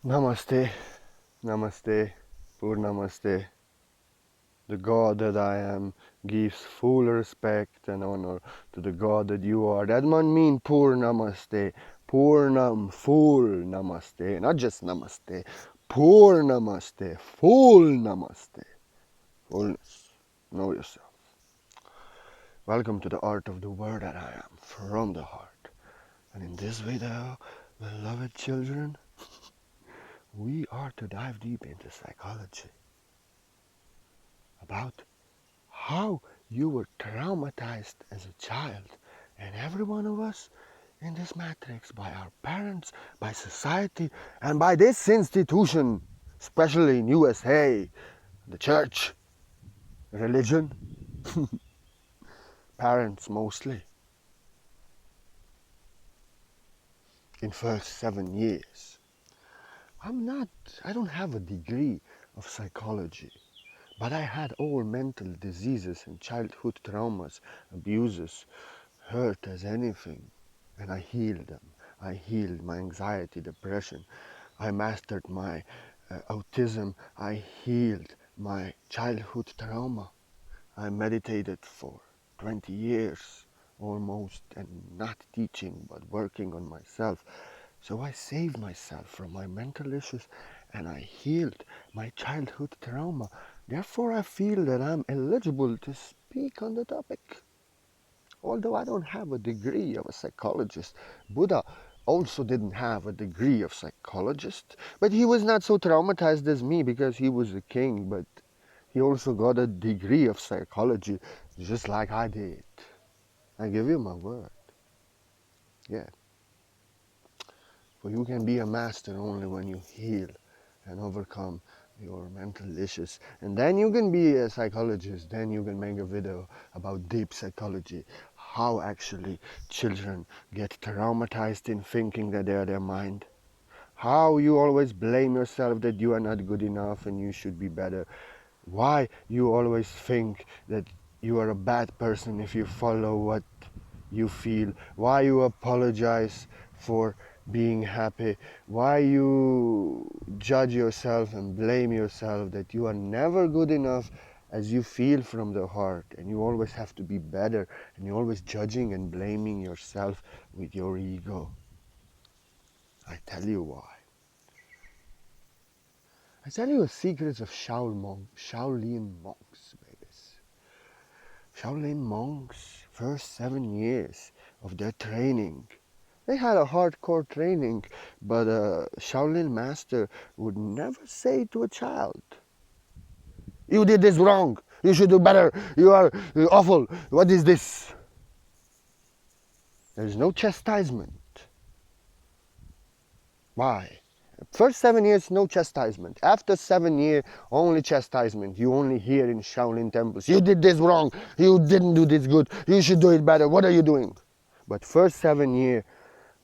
Namaste, Namaste, Purnamaste. The God that I am gives full respect and honor to the God that you are. That man mean Purnamaste, Purnam, full Namaste, not just Namaste, Purnamaste, full Namaste, fullness. Know yourself. Welcome to the art of the word that I am, from the heart. And in this video, beloved children, we are to dive deep into psychology about how you were traumatized as a child, and every one of us in this matrix, by our parents, by society, and by this institution, especially in USA, the church, religion, parents mostly, in first 7 years. I don't have a degree of psychology, but I had all mental diseases and childhood traumas, abuses, hurt as anything, and I healed them. I healed my anxiety, depression. I mastered my autism. I healed my childhood trauma. I meditated for 20 years almost, and not teaching but working on myself. So I saved myself from my mental issues and I healed my childhood trauma. Therefore, I feel that I'm eligible to speak on the topic. Although I don't have a degree of a psychologist, Buddha also didn't have a degree of psychologist, but he was not so traumatized as me because he was a king, but he also got a degree of psychology just like I did. I give you my word. Yeah. For you can be a master only when you heal and overcome your mental issues. And then you can be a psychologist. Then you can make a video about deep psychology. How actually children get traumatized in thinking that they are their mind. How you always blame yourself that you are not good enough and you should be better. Why you always think that you are a bad person if you follow what you feel. Why you apologize for being happy, why you judge yourself and blame yourself that you are never good enough as you feel from the heart, and you always have to be better, and you're always judging and blaming yourself with your ego. I tell you why. I tell you the secrets of Shaolin monks, babies. Shaolin monks, first 7 years of their training, they had a hardcore training, but a Shaolin master would never say to a child, "You did this wrong, you should do better, you are awful, what is this?" There is no chastisement. Why? First 7 years, no chastisement. After 7 years, only chastisement. You only hear in Shaolin temples, "You did this wrong, you didn't do this good, you should do it better, what are you doing?" But first 7 years,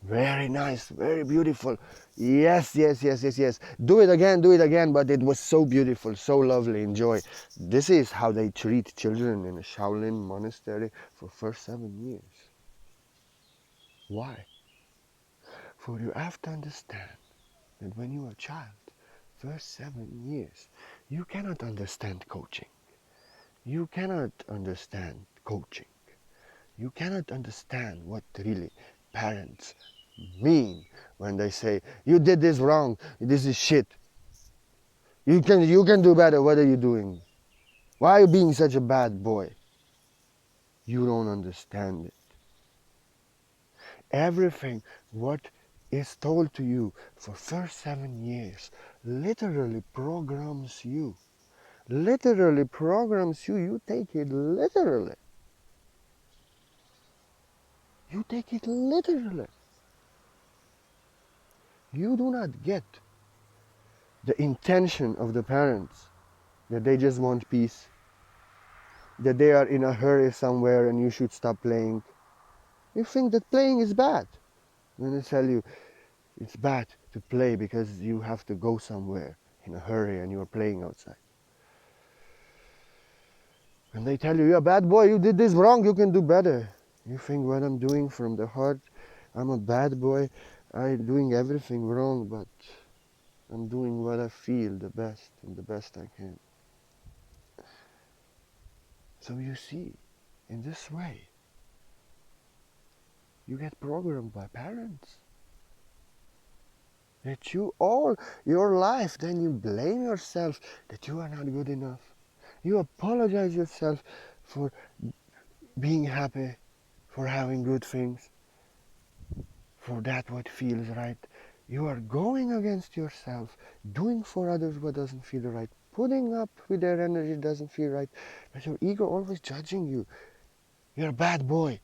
very nice, very beautiful. Yes, yes, yes, yes, yes. Do it again, but it was so beautiful, so lovely, enjoy. This is how they treat children in a Shaolin monastery for first 7 years. Why? For you have to understand that when you are a child, first 7 years, you cannot understand coaching. You cannot understand coaching. You cannot understand what really parents mean when they say, "You did this wrong, this is shit. You can do better, what are you doing? Why are you being such a bad boy?" You don't understand it. Everything what is told to you for first 7 years literally programs you. Literally programs you. You take it literally. You take it literally. You do not get the intention of the parents, that they just want peace, that they are in a hurry somewhere and you should stop playing. You think that playing is bad. Then they tell you it's bad to play because you have to go somewhere in a hurry and you are playing outside. And they tell you, "You're a bad boy, you did this wrong, you can do better." You think what I'm doing from the heart, I'm a bad boy, I'm doing everything wrong, but I'm doing what I feel the best and the best I can. So you see, in this way, you get programmed by parents. That you all your life, then you blame yourself that you are not good enough. You apologize yourself for being happy, for having good things, for that what feels right. You are going against yourself, doing for others what doesn't feel right, putting up with their energy doesn't feel right, but your ego always judging you. You're a bad boy.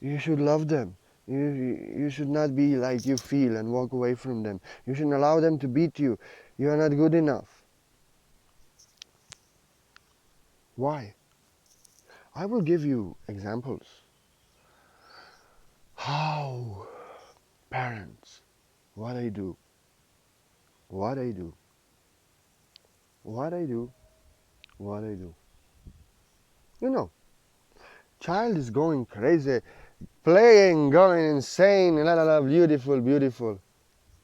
You should love them. You should not be like you feel and walk away from them. You shouldn't allow them to beat you. You are not good enough. Why? I will give you examples. How parents, what I do, what I do, what I do, what I do. You know, child is going crazy, playing, going insane, la la la, beautiful, beautiful.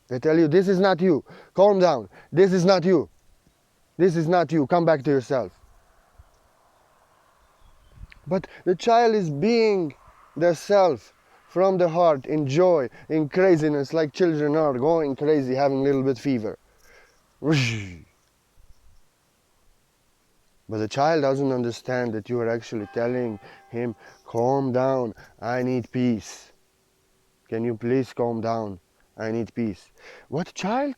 They tell you, this is not you. Calm down. This is not you. This is not you. Come back to yourself. But the child is being their self from the heart, in joy, in craziness, like children are, going crazy, having a little bit fever. But the child doesn't understand that you are actually telling him, calm down, I need peace. Can you please calm down? I need peace. What child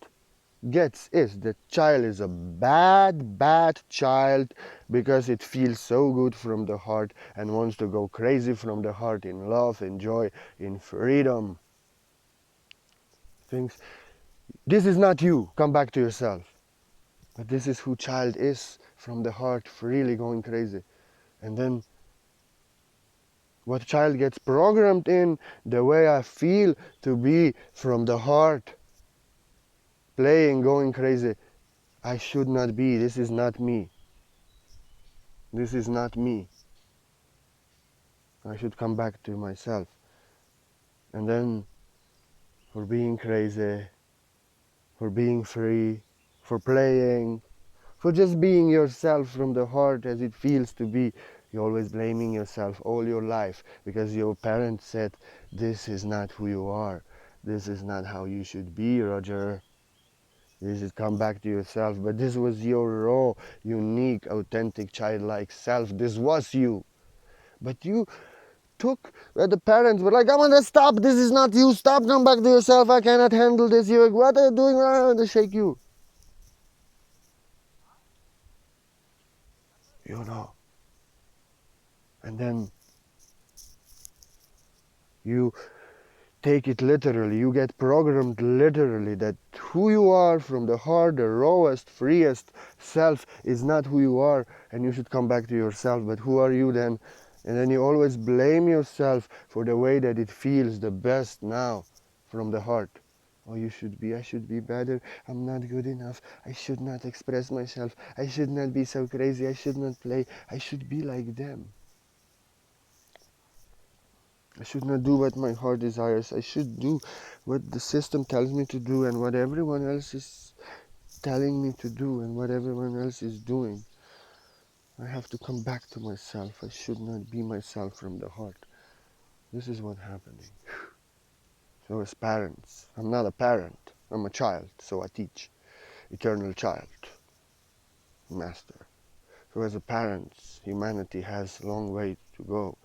gets is the child is a bad child because it feels so good from the heart and wants to go crazy from the heart in love, in joy, in freedom. Thinks, this is not you, come back to yourself. But this is who child is from the heart, really going crazy. And then what child gets programmed in, the way I feel to be from the heart, playing, going crazy. I should not be, this is not me. This is not me. I should come back to myself. And then for being crazy, for being free, for playing, for just being yourself from the heart as it feels to be, you're always blaming yourself all your life because your parents said, this is not who you are. This is not how you should be, Roger. You should come back to yourself. But this was your raw, unique, authentic, childlike self. This was you. But you took where the parents were like, I want to stop, this is not you, stop, come back to yourself, I cannot handle this, you, what are you doing? They shake you. You know. And then you take it literally, you get programmed literally that who you are from the heart, the rawest, freest self is not who you are, and you should come back to yourself. But who are you then? And then you always blame yourself for the way that it feels the best now from the heart. Oh, I should be better, I'm not good enough, I should not express myself, I should not be so crazy, I should not play, I should be like them. I should not do what my heart desires. I should do what the system tells me to do and what everyone else is telling me to do and what everyone else is doing. I have to come back to myself. I should not be myself from the heart. This is what's happening. So as parents, I'm not a parent. I'm a child, so I teach. Eternal child, master. So as a parent, humanity has a long way to go.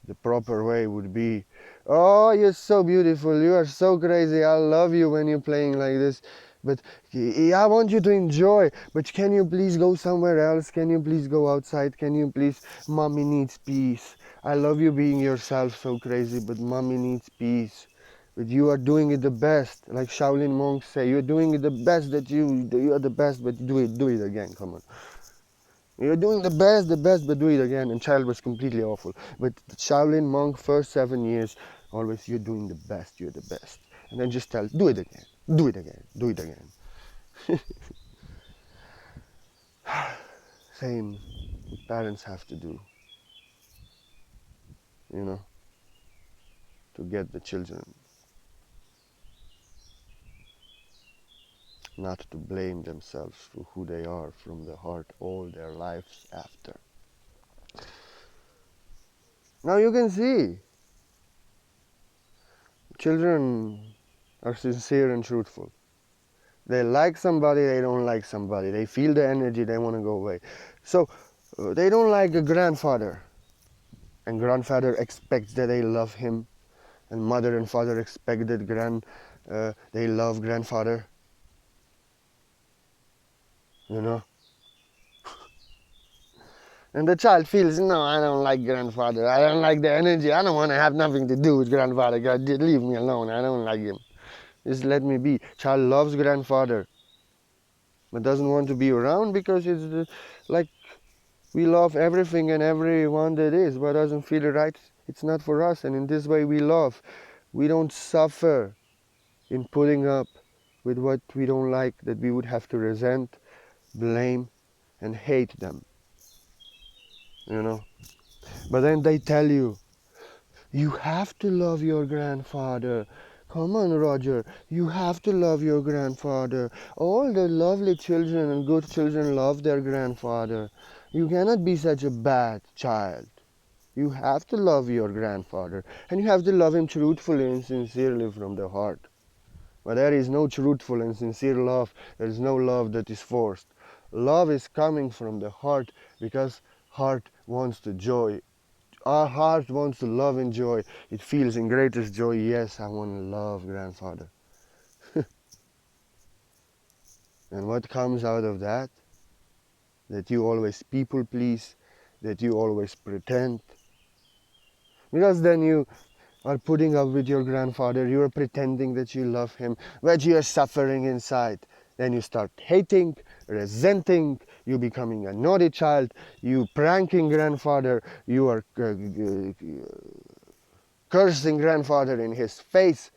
The proper way would be, oh, you're so beautiful, you are so crazy, I love you when you're playing like this, but I want you to enjoy, but can you please go somewhere else, can you please go outside, can you please, mommy needs peace. I love you being yourself so crazy, but mommy needs peace. But you are doing it the best, like Shaolin monks say, you're doing it the best that you are the best, but do it again, come on. You're doing the best, but do it again. And child was completely awful. But the Shaolin monk, first 7 years, always, you're doing the best, you're the best. And then just tell, do it again, do it again, do it again. Same parents have to do, you know, to get the children. not to blame themselves for who they are from the heart all their lives after. Now you can see, children are sincere and truthful. They like somebody, they don't like somebody. They feel the energy, they want to go away. So they don't like a grandfather, and grandfather expects that they love him, and mother and father expect that they love grandfather. You know. And the child feels, no, I don't like grandfather. I don't like the energy. I don't want to have nothing to do with grandfather. God, just leave me alone. I don't like him. Just let me be. Child loves grandfather, but doesn't want to be around because it's like we love everything and everyone that is, but doesn't feel right. It's not for us. And in this way we love. We don't suffer in putting up with what we don't like, that we would have to resent, blame, and hate them. You know. But then they tell you, you have to love your grandfather. Come on, Roger. You have to love your grandfather. All the lovely children and good children love their grandfather. You cannot be such a bad child. You have to love your grandfather. And you have to love him truthfully and sincerely from the heart. But there is no truthful and sincere love. There is no love that is forced. Love is coming from the heart because heart wants to joy. Our heart wants to love and joy. It feels in greatest joy, yes, I want to love grandfather. And what comes out of that? That you always people please, that you always pretend. Because then you are putting up with your grandfather, you are pretending that you love him, but you are suffering inside. Then you start hating, resenting, you becoming a naughty child, you pranking grandfather, you are cursing grandfather in his face,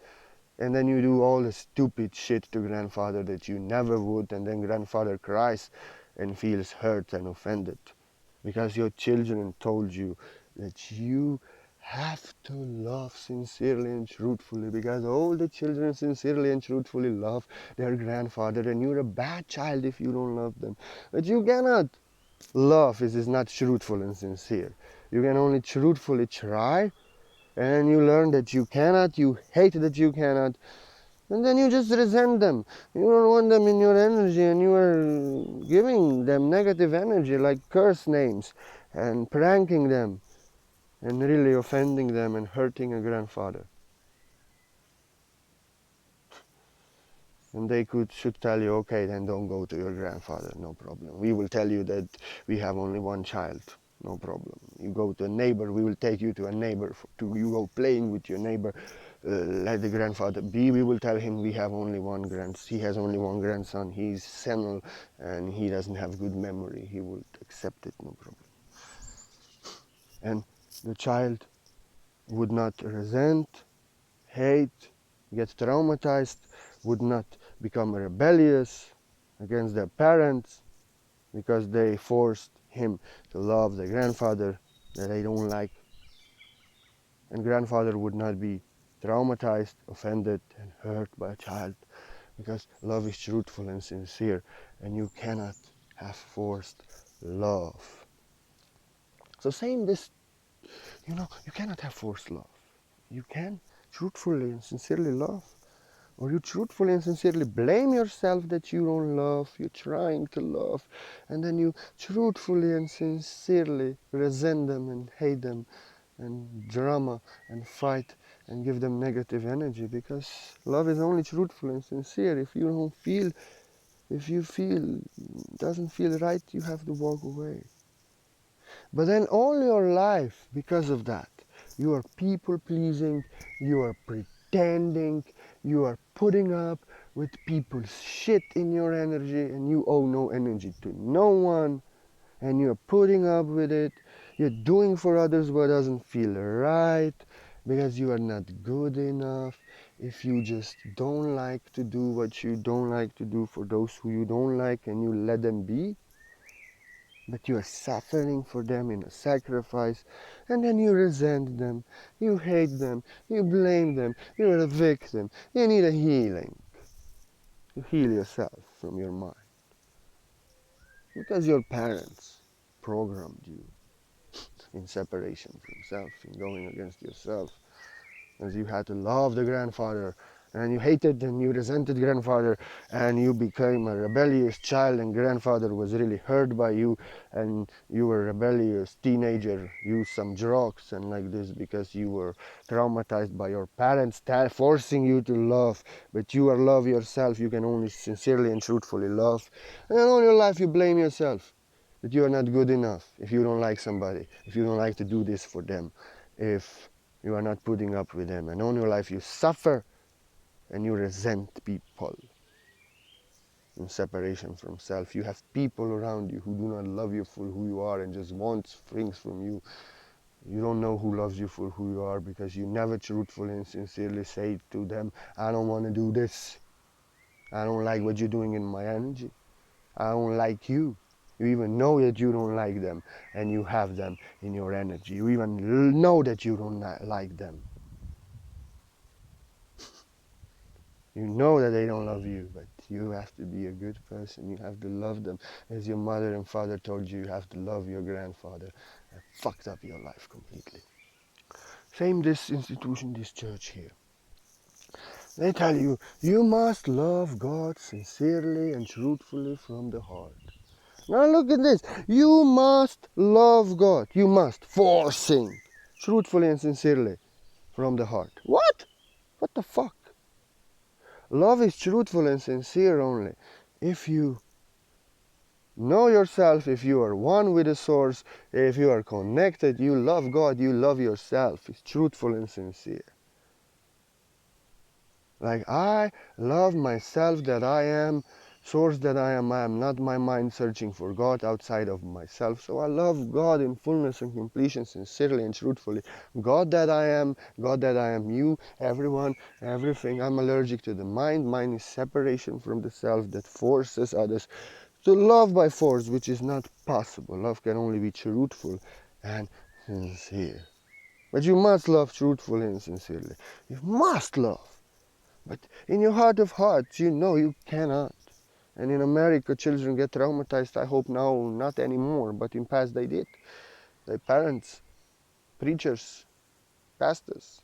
and then you do all the stupid shit to grandfather that you never would, and then grandfather cries and feels hurt and offended because your children told you that you have to love sincerely and truthfully, because all the children sincerely and truthfully love their grandfather, and you're a bad child if you don't love them. But you cannot love if it's not truthful and sincere. You can only truthfully try, and you learn that you cannot, you hate that you cannot, and then you just resent them. You don't want them in your energy, and you are giving them negative energy like curse names and pranking them and really offending them and hurting a grandfather. And they should tell you, okay, then don't go to your grandfather, no problem. We will tell you that we have only one child, no problem. You go to a neighbor, we will take you to a neighbor, you go playing with your neighbor, let the grandfather be. We will tell him he has only one grandson, he's senile, and he doesn't have good memory. He will accept it, no problem. And the child would not resent, hate, get traumatized, would not become rebellious against their parents because they forced him to love the grandfather that they don't like. And grandfather would not be traumatized, offended, and hurt by a child, because love is truthful and sincere, and you cannot have forced love. So saying this, you cannot have forced love. You can truthfully and sincerely love, or you truthfully and sincerely blame yourself that you don't love, you're trying to love, and then you truthfully and sincerely resent them and hate them and drama and fight and give them negative energy, because love is only truthful and sincere. If you feel doesn't feel right, you have to walk away. But then all your life, because of that, you are people pleasing, you are pretending, you are putting up with people's shit in your energy, and you owe no energy to no one, and you're putting up with it. You're doing for others what doesn't feel right because you are not good enough. If you just don't like to do what you don't like to do for those who you don't like, and you let them be, but you are suffering for them in a sacrifice, and then you resent them, you hate them, you blame them, you're a victim, you need a healing. You heal yourself from your mind. Because your parents programmed you in separation from self, in going against yourself. As you had to love the grandfather, and you hated and you resented grandfather, and you became a rebellious child, and grandfather was really hurt by you, and you were a rebellious teenager, used some drugs and like this because you were traumatized by your parents forcing you to love, but you are love yourself. You can only sincerely and truthfully love, and all your life you blame yourself that you are not good enough if you don't like somebody, if you don't like to do this for them, if you are not putting up with them, and all your life you suffer and you resent people. In separation from self, you have people around you who do not love you for who you are and just want things from you. You don't know who loves you for who you are because you never truthfully and sincerely say to them, I don't want to do this. I don't like what you're doing in my energy. I don't like you. You even know that you don't like them and you have them in your energy. You even know that you don't like them. You know that they don't love you, but you have to be a good person. You have to love them. As your mother and father told you, you have to love your grandfather. That fucked up your life completely. Same this institution, this church here. They tell you, you must love God sincerely and truthfully from the heart. Now look at this. You must love God. You must. Forcing. Truthfully and sincerely from the heart. What? What the fuck? Love is truthful and sincere only if you know yourself, if you are one with the source, if you are connected, you love God, you love yourself. It's truthful and sincere. Like I love myself that I am, source that I am not my mind searching for God outside of myself. So I love God in fullness and completion, sincerely and truthfully. God that I am you, everyone, everything. I'm allergic to the mind. Mind is separation from the self that forces others to love by force, which is not possible. Love can only be truthful and sincere. But you must love truthfully and sincerely. You must love. But in your heart of hearts, you know you cannot. And in America, children get traumatized. I hope now not anymore, but in past they did. Their parents, preachers, pastors.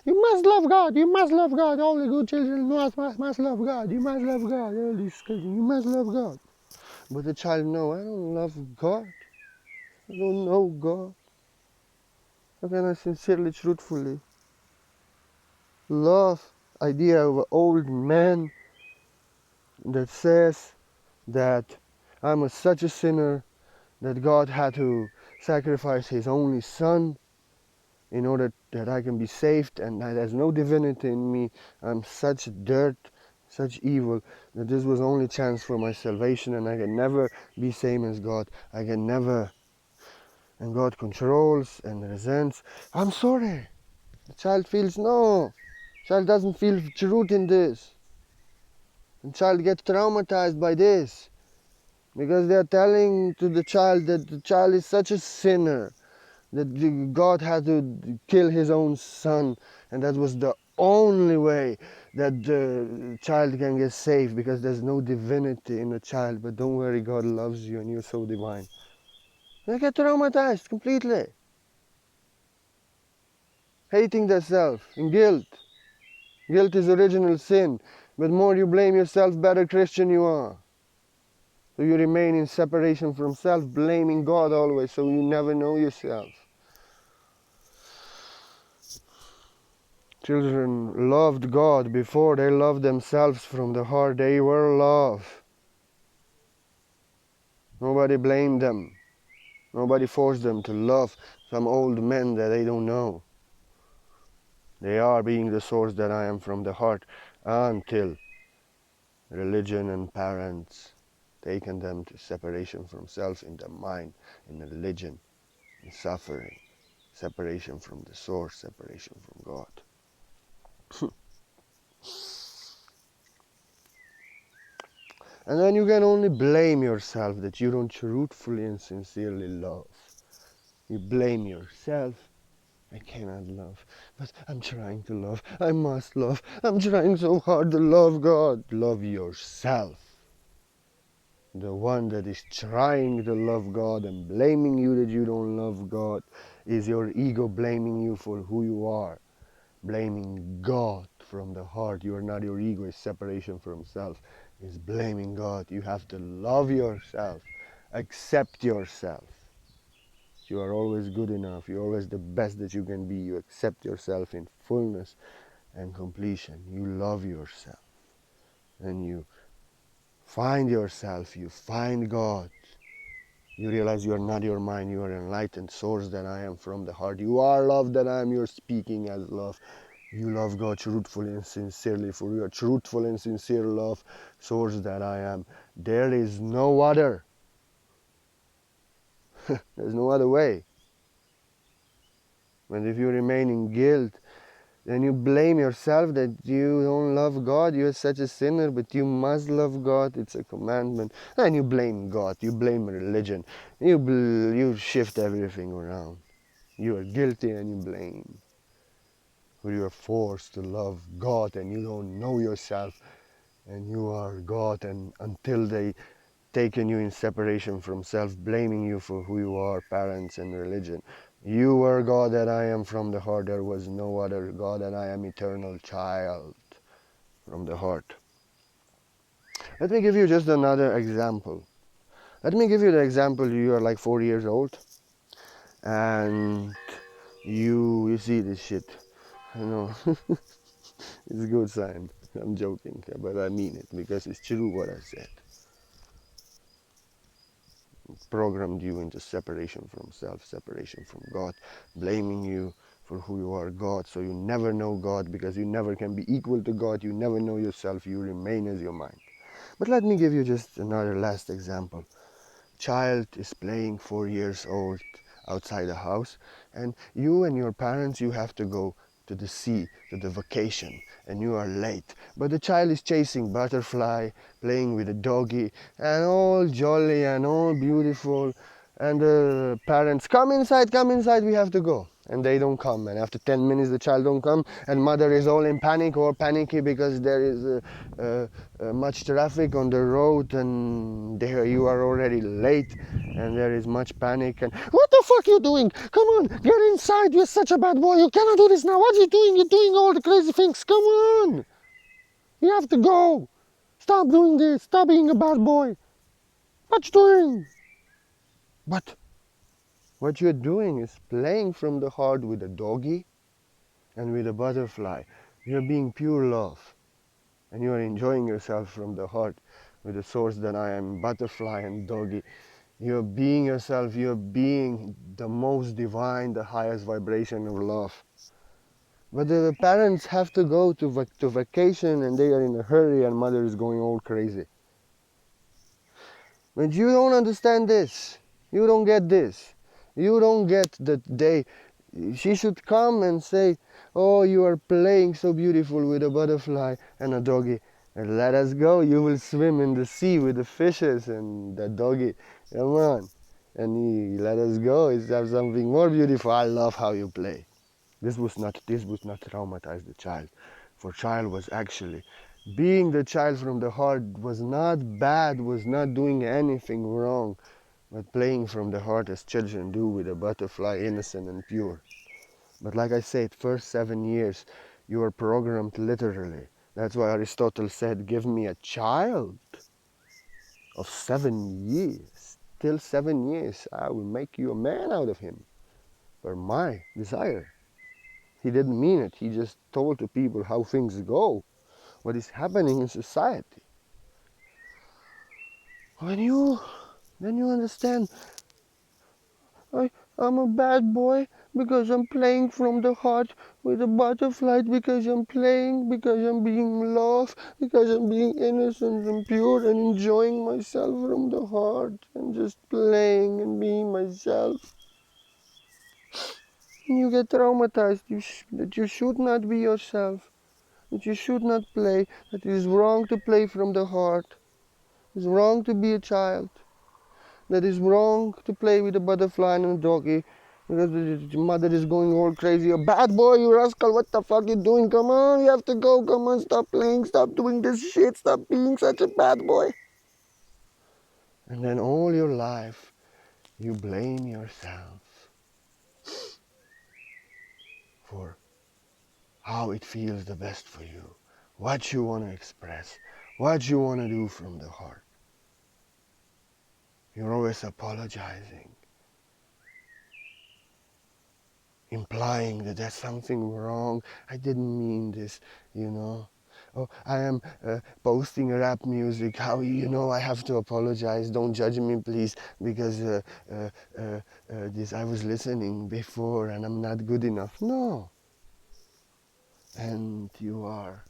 You must love God. You must love God. All the good children must love God. You must love God. All these children, you must love God. But the child, no, I don't love God. I don't know God. How can I sincerely, truthfully love idea of an old man that says that I'm such a sinner that God had to sacrifice his only son in order that I can be saved, and that there's no divinity in me. I'm such dirt, such evil, that this was only chance for my salvation, and I can never be same as God. I can never, and God controls and resents. I'm sorry. The child feels no. Child doesn't feel truth in this. The child gets traumatized by this. Because they are telling to the child that the child is such a sinner, that God had to kill his own son, and that was the only way that the child can get saved, because there's no divinity in the child. But don't worry, God loves you and you're so divine. They get traumatized completely, hating themselves in guilt. Guilt is original sin, but more you blame yourself, better Christian you are. So you remain in separation from self, blaming God always, so you never know yourself. Children loved God before they loved themselves from the heart. They were love. Nobody blamed them. Nobody forced them to love some old men that they don't know. They are being the source that I am from the heart, until religion and parents taken them to separation from self in the mind, in religion, in suffering, separation from the source, separation from God. And then you can only blame yourself that you don't truthfully and sincerely love. You blame yourself I cannot love, but I'm trying to love. I must love. I'm trying so hard to love God. Love yourself. The one that is trying to love God and blaming you that you don't love God is your ego blaming you for who you are. Blaming God from the heart. You are not your ego, is separation from self. Is blaming God. You have to love yourself. Accept yourself. You are always good enough. You're always the best that you can be. You accept yourself in fullness and completion. You love yourself. And you find yourself. You find God. You realize you are not your mind, you are enlightened source that I am from the heart. You are love that I am, you're speaking as love. You love God truthfully and sincerely, for you are truthful and sincere love source that I am. There is no other. There's no other way. But if you remain in guilt, then you blame yourself that you don't love God. You're such a sinner, but you must love God. It's a commandment. And you blame God. You blame religion. You shift everything around. You are guilty and you blame. Or you are forced to love God and you don't know yourself and you are God, and until they taken you in separation from self, blaming you for who you are, parents and religion. You were God that I am from the heart. There was no other God, and I am eternal child from the heart. Let me give you just another example. Let me give you the example. You are like 4 years old and you see this shit. I know. It's a good sign. I'm joking, but I mean it because it's true what I said. Programmed you into separation from self, separation from God, blaming you for who you are, God. So you never know God because you never can be equal to God. You never know yourself. You remain as your mind. But let me give you just another last example. Child is playing 4 years old outside the house, and you and your parents, you have to go to the sea, to the vacation, and you are late. But the child is chasing butterfly, playing with a doggy, and all jolly and all beautiful. And the parents, come inside, we have to go. And they don't come. And after 10 minutes, the child don't come. And mother is all in panic or panicky because there is much traffic on the road. And there you are already late. And there is much panic. And what the fuck you doing? Come on, get inside. You're such a bad boy. You cannot do this now. What are you doing? You're doing all the crazy things. Come on. You have to go. Stop doing this. Stop being a bad boy. What you doing? But what you're doing is playing from the heart with a doggy and with a butterfly. You're being pure love and you are enjoying yourself from the heart with the source that I am, butterfly and doggy. You're being yourself, you're being the most divine, the highest vibration of love. But the parents have to go to vacation and they are in a hurry and mother is going all crazy. But you don't understand this. You don't get this. You don't get that she should come and say, oh, you are playing so beautiful with a butterfly and a doggy. And let us go. You will swim in the sea with the fishes and the doggy. Come on. And he let us go. It's have something more beautiful. I love how you play. This would not traumatize the child. For child was actually being the child from the heart was not bad, was not doing anything wrong, but playing from the heart as children do with a butterfly, innocent and pure. But like I said, first 7 years you are programmed literally. That's why Aristotle said, give me a child of 7 years. Till 7 years, I will make you a man out of him. For my desire. He didn't mean it. He just told the people how things go, what is happening in society. When you then you understand, I'm a bad boy because I'm playing from the heart with a butterfly, because I'm playing, because I'm being loved, because I'm being innocent and pure and enjoying myself from the heart and just playing and being myself. And you get traumatized that you should not be yourself, that you should not play, that it is wrong to play from the heart. It's wrong to be a child. That is wrong to play with a butterfly and a doggy. because the mother is going all crazy. A bad boy, you rascal, what the fuck you doing? Come on, you have to go. Come on, stop playing, stop doing this shit, stop being such a bad boy. And then all your life, you blame yourself for how it feels the best for you, what you want to express, what you want to do from the heart. You're always apologizing, implying that there's something wrong. I didn't mean this, you know. Oh, I am posting rap music. How, you know, I have to apologize. Don't judge me, please, because uh, uh, this I was listening before and I'm not good enough. No, and you are.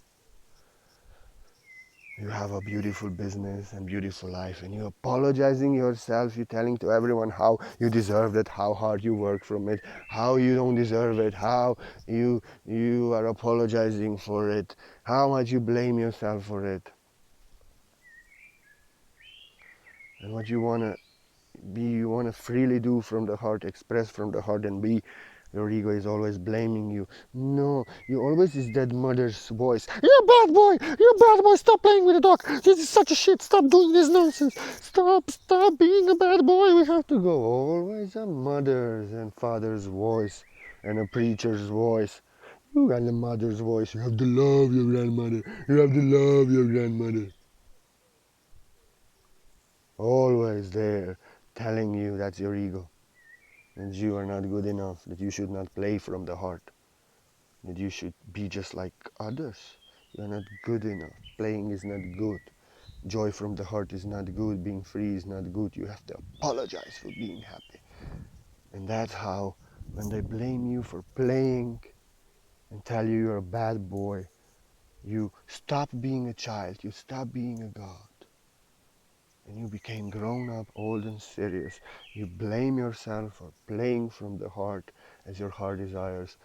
You have a beautiful business and beautiful life, and you're apologizing yourself. You're telling to everyone how you deserve it, how hard you work from it, how you don't deserve it, how you are apologizing for it, how much you blame yourself for it. And what you wanna be, you wanna freely do from the heart, express from the heart, and be. Your ego is always blaming you. No, you always is that mother's voice. You're a bad boy! You're a bad boy! Stop playing with the dog! This is such a shit! Stop doing this nonsense! Stop being a bad boy! We have to go. Always a mother's and father's voice and a preacher's voice. You got the mother's voice. You have to love your grandmother. You have to love your grandmother. Always there telling you that's your ego. That you are not good enough. That you should not play from the heart. That you should be just like others. You're not good enough. Playing is not good. Joy from the heart is not good. Being free is not good. You have to apologize for being happy. And that's how, when they blame you for playing and tell you you're a bad boy, you stop being a child. You stop being a god. And you became grown up, old and serious. You blame yourself for playing from the heart as your heart desires,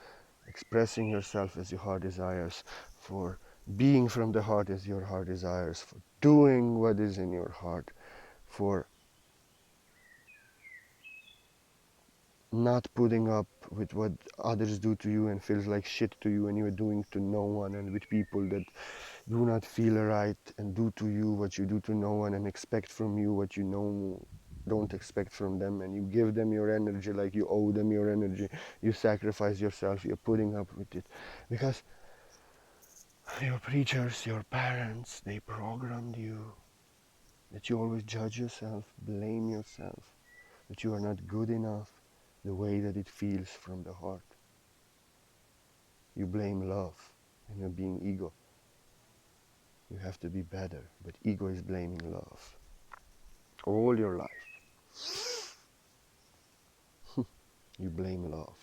expressing yourself as your heart desires, for being from the heart as your heart desires, for doing what is in your heart, for not putting up with what others do to you and feels like shit to you and you're doing to no one, and with people that do not feel right and do to you what you do to no one and expect from you what you know don't expect from them, and you give them your energy like you owe them your energy. You sacrifice yourself, you're putting up with it because your preachers, your parents, they programmed you that you always judge yourself, blame yourself, that you are not good enough the way that it feels from the heart. You blame love and you're being ego. You have to be better, but ego is blaming love. All your life, you blame love.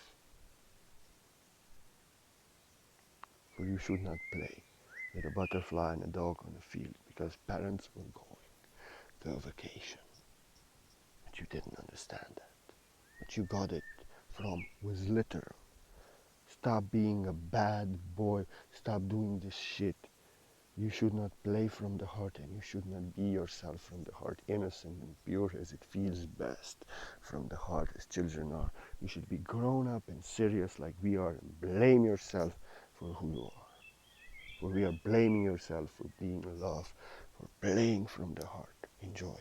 For you should not play with a butterfly and a dog on the field because parents were going to a vacation. But you didn't understand that. But you got it from was literal. Stop being a bad boy. Stop doing this shit. You should not play from the heart, and you should not be yourself from the heart, innocent and pure as it feels best from the heart as children are. You should be grown up and serious like we are and blame yourself for who you are. For we are blaming yourself for being love, for playing from the heart. Enjoy.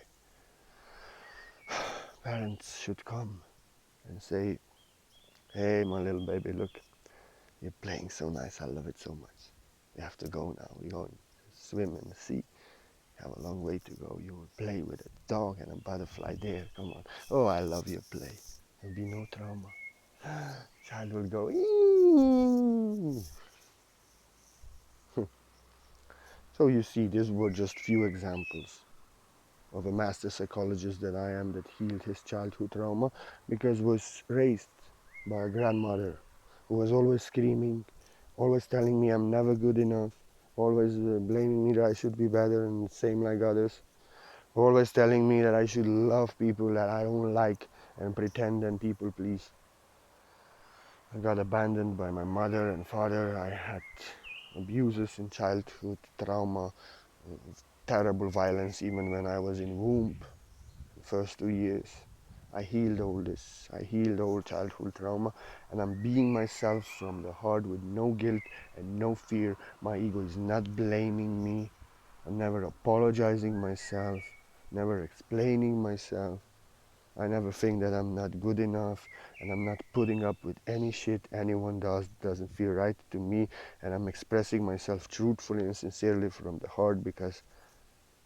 Parents should come and say, hey, my little baby, look, you're playing so nice. I love it so much. We have to go now. We're going to swim in the sea. Have a long way to go. You will play with a dog and a butterfly there. Come on. Oh, I love your play. There'll be no trauma. Child will go, eee. So you see, these were just few examples of a master psychologist that I am that healed his childhood trauma because was raised by a grandmother who was always screaming, always telling me I'm never good enough, always blaming me that I should be better and same like others, always telling me that I should love people that I don't like and pretend and people please. I got abandoned by my mother and father. I had abuses in childhood, trauma, terrible violence even when I was in womb, the first 2 years. I healed all this. I healed all childhood trauma, and I'm being myself from the heart with no guilt and no fear. My ego is not blaming me. I'm never apologizing myself, never explaining myself. I never think that I'm not good enough, and I'm not putting up with any shit anyone doesn't feel right to me, and I'm expressing myself truthfully and sincerely from the heart because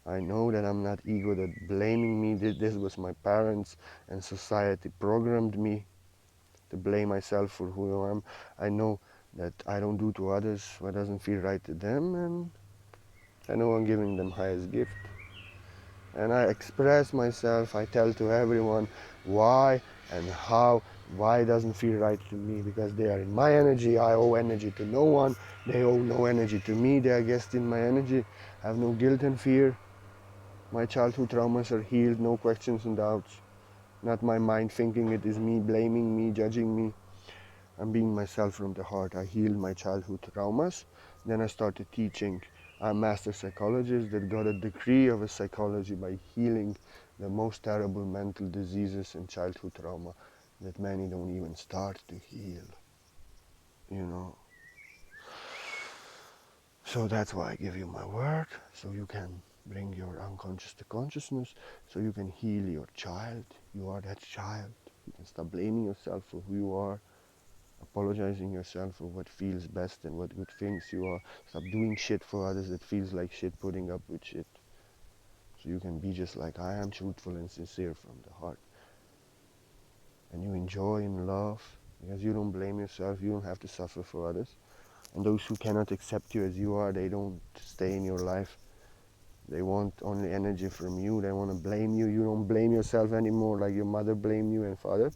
I know that I'm not ego that blaming me. This was my parents and society programmed me to blame myself for who I am. I know that I don't do to others what doesn't feel right to them, and I know I'm giving them highest gift. And I express myself, I tell to everyone why and how, why it doesn't feel right to me, because they are in my energy. I owe energy to no one, they owe no energy to me, they are guests in my energy. I have no guilt and fear. My childhood traumas are healed, no questions and doubts. Not my mind thinking it is me, blaming me, judging me. I'm being myself from the heart. I healed my childhood traumas. Then I started teaching. I'm a master psychologist that got a degree of a psychology by healing the most terrible mental diseases and childhood trauma that many don't even start to heal. You know. So that's why I give you my word, so you can bring your unconscious to consciousness, so you can heal your child. You are that child. You can stop blaming yourself for who you are, apologizing yourself for what feels best and what good things you are. Stop doing shit for others that feels like shit, putting up with shit. So you can be just like I am, truthful and sincere from the heart. And you enjoy and love, because you don't blame yourself, you don't have to suffer for others. And those who cannot accept you as you are, they don't stay in your life. They want only energy from you. They want to blame you. You don't blame yourself anymore like your mother blamed you and father.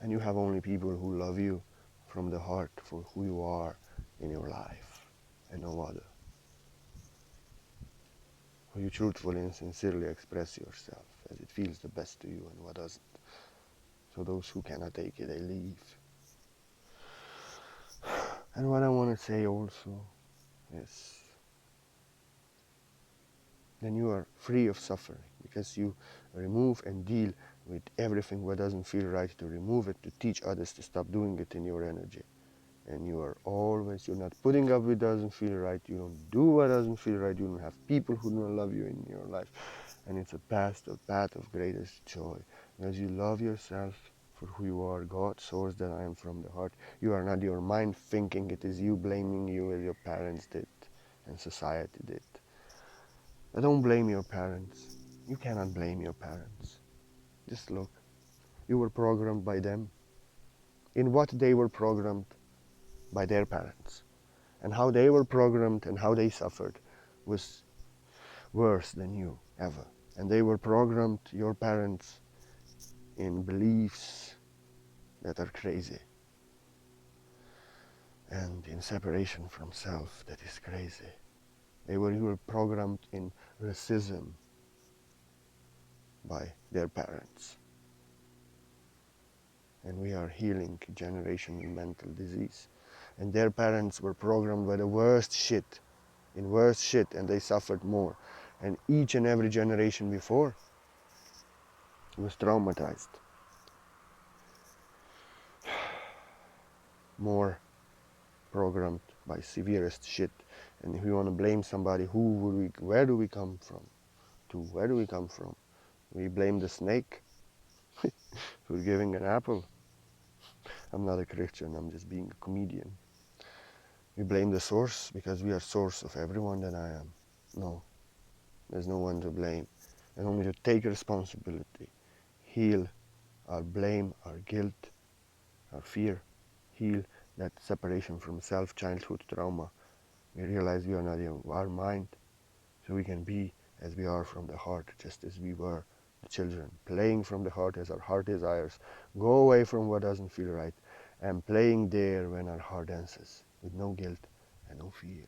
And you have only people who love you from the heart for who you are in your life and no other. Who you truthfully and sincerely express yourself as it feels the best to you and what doesn't. So those who cannot take it, they leave. And what I want to say also is then you are free of suffering because you remove and deal with everything what doesn't feel right, to remove it, to teach others to stop doing it in your energy. And you are always, you're not putting up with doesn't feel right, you don't do what doesn't feel right, you don't have people who don't love you in your life. And it's a path of greatest joy, because you love yourself for who you are, God, source that I am from the heart. You are not your mind thinking it is you, blaming you as your parents did and society did. But don't blame your parents. You cannot blame your parents. Just look. You were programmed by them. In what they were programmed by their parents. And how they were programmed and how they suffered was worse than you ever. And they were programmed, your parents, in beliefs that are crazy. And in separation from self that is crazy. You were programmed in racism by their parents. And we are healing generational mental disease. And their parents were programmed by the worst shit, in worse shit, and they suffered more. And each and every generation before was traumatized. More programmed by severest shit. And if we want to blame somebody, where do we come from? Where do we come from? We blame the snake for giving an apple. I'm not a Christian, I'm just being a comedian. We blame the source because we are source of everyone that I am. No, there's no one to blame. And only to take responsibility, heal our blame, our guilt, our fear, heal that separation from self, childhood trauma. We realize we are not in our mind, so we can be as we are from the heart, just as we were the children, playing from the heart as our heart desires. Go away from what doesn't feel right, and playing there when our heart dances, with no guilt and no fear.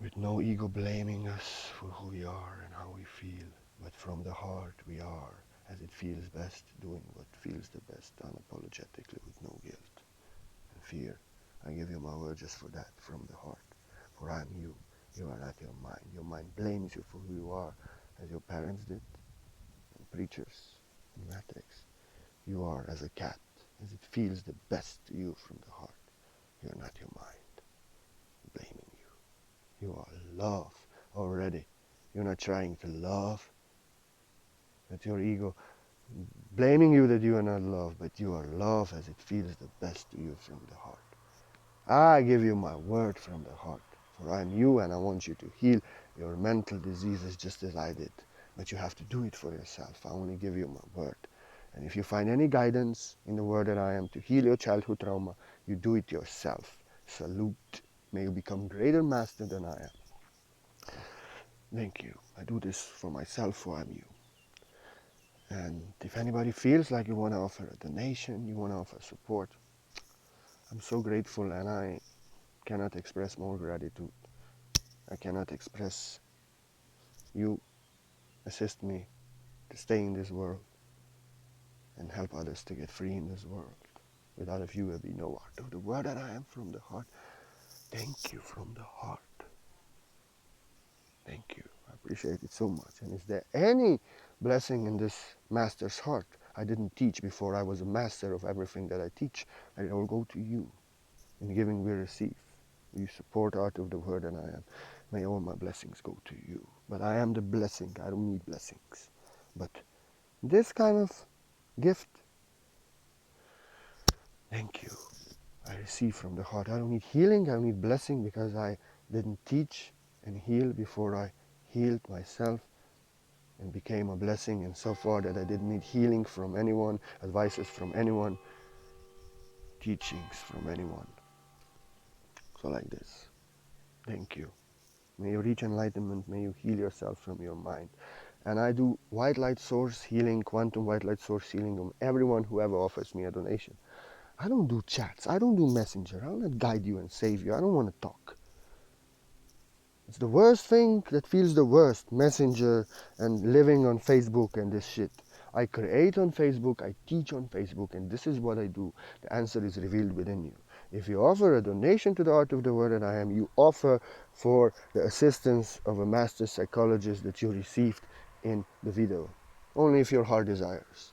With no ego blaming us for who we are and how we feel, but from the heart we are, as it feels best, doing what feels the best, unapologetically, with no guilt and fear. I give you my word just for that, from the heart, for I am you, You are not your mind. Your mind blames you for who you are, as your parents did, and preachers in Matrix. You are as a cat, as it feels the best to you from the heart. You are not your mind blaming you. You are love already. You're not trying to love. That's your ego blaming you that you are not love, but you are love as it feels the best to you from the heart. I give you my word from the heart, for I am you and I want you to heal your mental diseases just as I did. But you have to do it for yourself. I only give you my word. And if you find any guidance in the word that I am to heal your childhood trauma, you do it yourself. Salute. May you become greater master than I am. Thank you. I do this for myself, for I'm you. And if anybody feels like you want to offer a donation, you want to offer support, I'm so grateful and I cannot express more gratitude. I cannot express you assist me to stay in this world and help others to get free in this world. Without of you, there be no art of the word that I am from the heart. Thank you from the heart. Thank you. I appreciate it so much. And is there any blessing in this master's heart I didn't teach before I was a master of everything that I teach? I will go to you. In giving we receive. You support art of the word and I am. May all my blessings go to you. But I am the blessing. I don't need blessings. But this kind of gift, thank you. I receive from the heart. I don't need healing. I don't need blessing because I didn't teach and heal before I healed myself and became a blessing and so far that I didn't need healing from anyone, advices from anyone, teachings from anyone. So like this. Thank you. May you reach enlightenment. May you heal yourself from your mind. And I do white light source healing, quantum white light source healing on everyone who ever offers me a donation. I don't do chats. I don't do messenger. I will not guide you and save you. I don't want to talk. It's the worst thing that feels the worst, messenger and living on Facebook and this shit. I create on Facebook, I teach on Facebook, and this is what I do. The answer is revealed within you. If you offer a donation to the Art of the Word that I am, you offer for the assistance of a master psychologist that you received in the video. Only if your heart desires.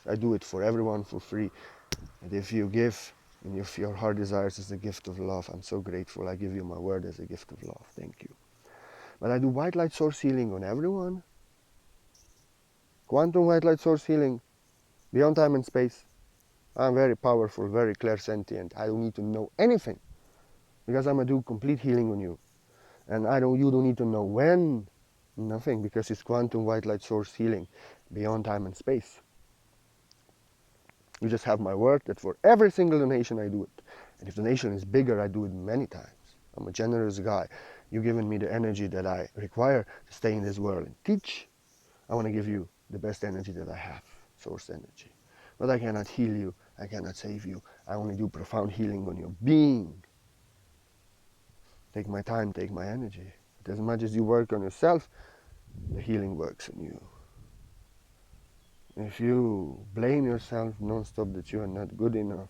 I do it for everyone for free. And if you give, and if your heart desires is a gift of love, I'm so grateful. I give you my word as a gift of love. Thank you. But I do white light source healing on everyone. Quantum white light source healing, beyond time and space. I'm very powerful, very clairsentient. I don't need to know anything because I'm gonna do complete healing on you. And you don't need to know when, nothing, because it's quantum white light source healing, beyond time and space. You just have my word that for every single donation I do it. And if the donation is bigger, I do it many times. I'm a generous guy. You've given me the energy that I require to stay in this world and teach. I want to give you the best energy that I have, source energy. But I cannot heal you. I cannot save you. I only do profound healing on your being. Take my time, take my energy. But as much as you work on yourself, the healing works on you. If you blame yourself non-stop that you are not good enough,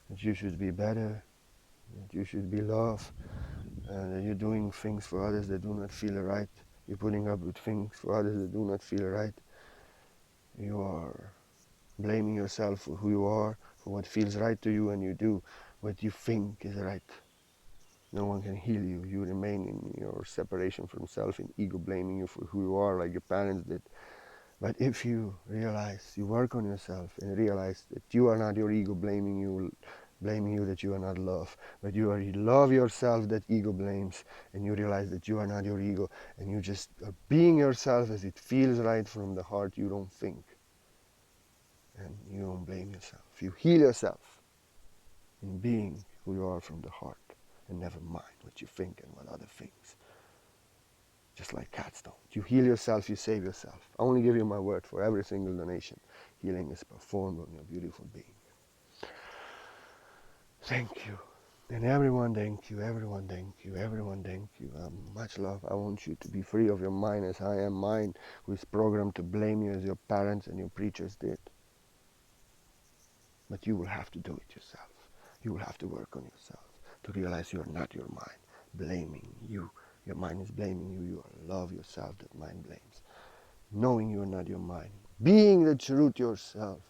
that you should be better, that you should be loved, that you're doing things for others that do not feel right, you're putting up with things for others that do not feel right, you are blaming yourself for who you are, for what feels right to you, and you do what you think is right. No one can heal you. You remain in your separation from self, in ego blaming you for who you are, like your parents did. But if you realize, you work on yourself and realize that you are not your ego blaming you that you are not love, but you are love yourself that ego blames, and you realize that you are not your ego, and you just are being yourself as it feels right from the heart, you don't think. And you don't blame yourself. You heal yourself in being who you are from the heart, and never mind what you think and what other things. Just like cats don't. You heal yourself, you save yourself. I only give you my word for every single donation. Healing is performed on your beautiful being. Thank you. And everyone thank you, everyone thank you, everyone thank you. Much love. I want you to be free of your mind as I am mine, who is programmed to blame you as your parents and your preachers did. But you will have to do it yourself. You will have to work on yourself to realize you are not your mind, blaming you Your mind is blaming you. You love yourself that mind blames. Knowing you're not your mind. Being the truth yourself.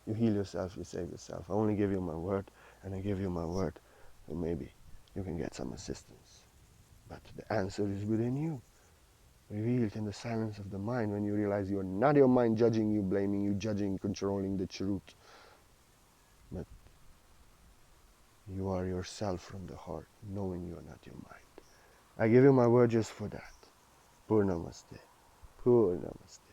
You heal yourself, you save yourself. I only give you my word, and I give you my word. So maybe you can get some assistance. But the answer is within you. Revealed in the silence of the mind when you realize you're not your mind judging you, blaming you, judging, controlling the truth. But you are yourself from the heart, knowing you are not your mind. I give you my word just for that. Purnamaste. Purnamaste.